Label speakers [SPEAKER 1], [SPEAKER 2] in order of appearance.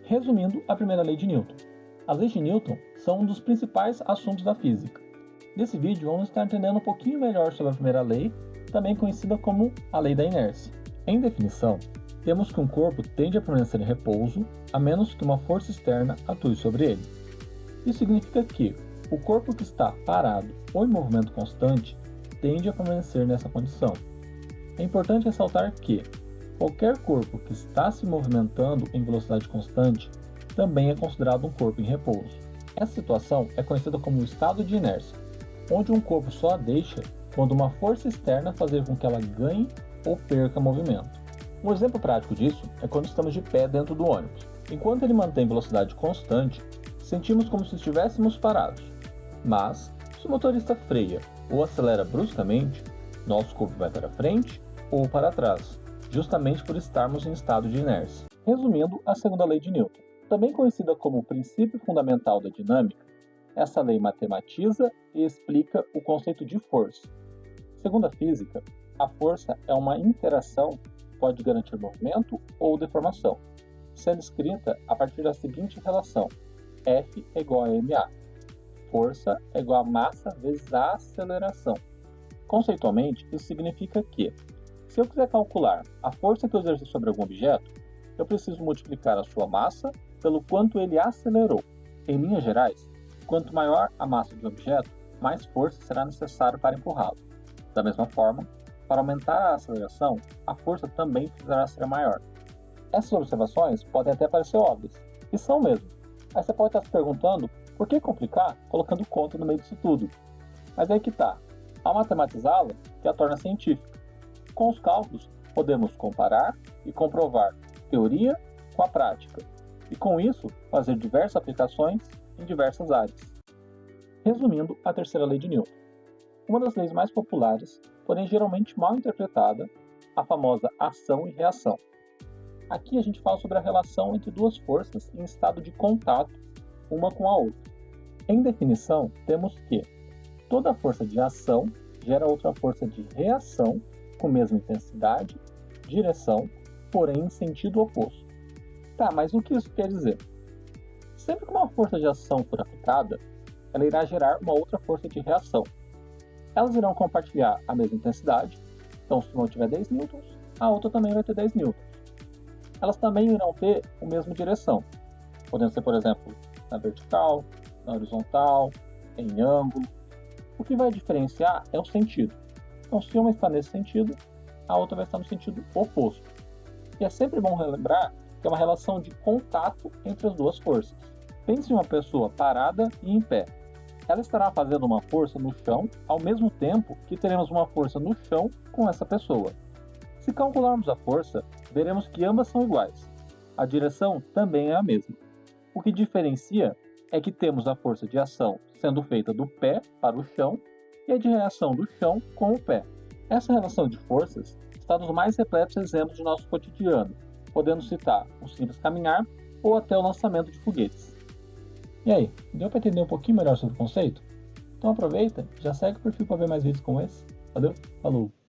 [SPEAKER 1] Resumindo a primeira lei de Newton. As leis de Newton são um dos principais assuntos da física. Nesse vídeo vamos estar entendendo um pouquinho melhor sobre a primeira lei, também conhecida como a lei da inércia. Em definição, temos que um corpo tende a permanecer em repouso, a menos que uma força externa atue sobre ele. Isso significa que o corpo que está parado ou em movimento constante tende a permanecer nessa condição. É importante ressaltar que qualquer corpo que está se movimentando em velocidade constante também é considerado um corpo em repouso. Essa situação é conhecida como o estado de inércia, onde um corpo só a deixa quando uma força externa fazer com que ela ganhe ou perca movimento. Um exemplo prático disso é quando estamos de pé dentro do ônibus. Enquanto ele mantém velocidade constante, sentimos como se estivéssemos parados. Mas, se o motorista freia ou acelera bruscamente, nosso corpo vai para frente ou para trás, justamente por estarmos em estado de inércia. Resumindo a segunda lei de Newton, também conhecida como o princípio fundamental da dinâmica, essa lei matematiza e explica o conceito de força. Segundo a física, a força é uma interação que pode garantir movimento ou deformação, sendo escrita a partir da seguinte relação: F é igual a ma. Força é igual a massa vezes a aceleração. Conceitualmente, isso significa que, se eu quiser calcular a força que eu exerci sobre algum objeto, eu preciso multiplicar a sua massa pelo quanto ele acelerou. Em linhas gerais, quanto maior a massa de um objeto, mais força será necessária para empurrá-lo. Da mesma forma, para aumentar a aceleração, a força também precisará ser maior. Essas observações podem até parecer óbvias, e são mesmo. Aí você pode estar se perguntando por que complicar colocando conta no meio disso tudo. Mas aí que está. Ao matematizá-la, que a torna científica. Com os cálculos, podemos comparar e comprovar teoria com a prática, e com isso, fazer diversas aplicações em diversas áreas. Resumindo a terceira lei de Newton. Uma das leis mais populares, porém geralmente mal interpretada, a famosa ação e reação. Aqui a gente fala sobre a relação entre duas forças em estado de contato, uma com a outra. Em definição, temos que toda força de ação gera outra força de reação com mesma intensidade, direção, porém em sentido oposto. Tá, mas o que isso quer dizer? Sempre que uma força de ação for aplicada, ela irá gerar uma outra força de reação. Elas irão compartilhar a mesma intensidade, então se uma tiver 10 newtons, a outra também vai ter 10 newtons. Elas também irão ter a mesma direção, podendo ser, por exemplo, na vertical, na horizontal, em ângulo. O que vai diferenciar é o sentido. Então, se uma está nesse sentido, a outra vai estar no sentido oposto. E é sempre bom relembrar que é uma relação de contato entre as duas forças. Pense em uma pessoa parada e em pé. Ela estará fazendo uma força no chão ao mesmo tempo que teremos uma força no chão com essa pessoa. Se calcularmos a força, veremos que ambas são iguais. A direção também é a mesma. O que diferencia é que temos a força de ação sendo feita do pé para o chão e a de reação do chão com o pé. Essa relação de forças está nos mais repletos exemplos de nosso cotidiano, podendo citar um simples caminhar ou até o lançamento de foguetes. E aí, deu para entender um pouquinho melhor sobre o conceito? Então aproveita, já segue o perfil para ver mais vídeos como esse. Valeu, falou!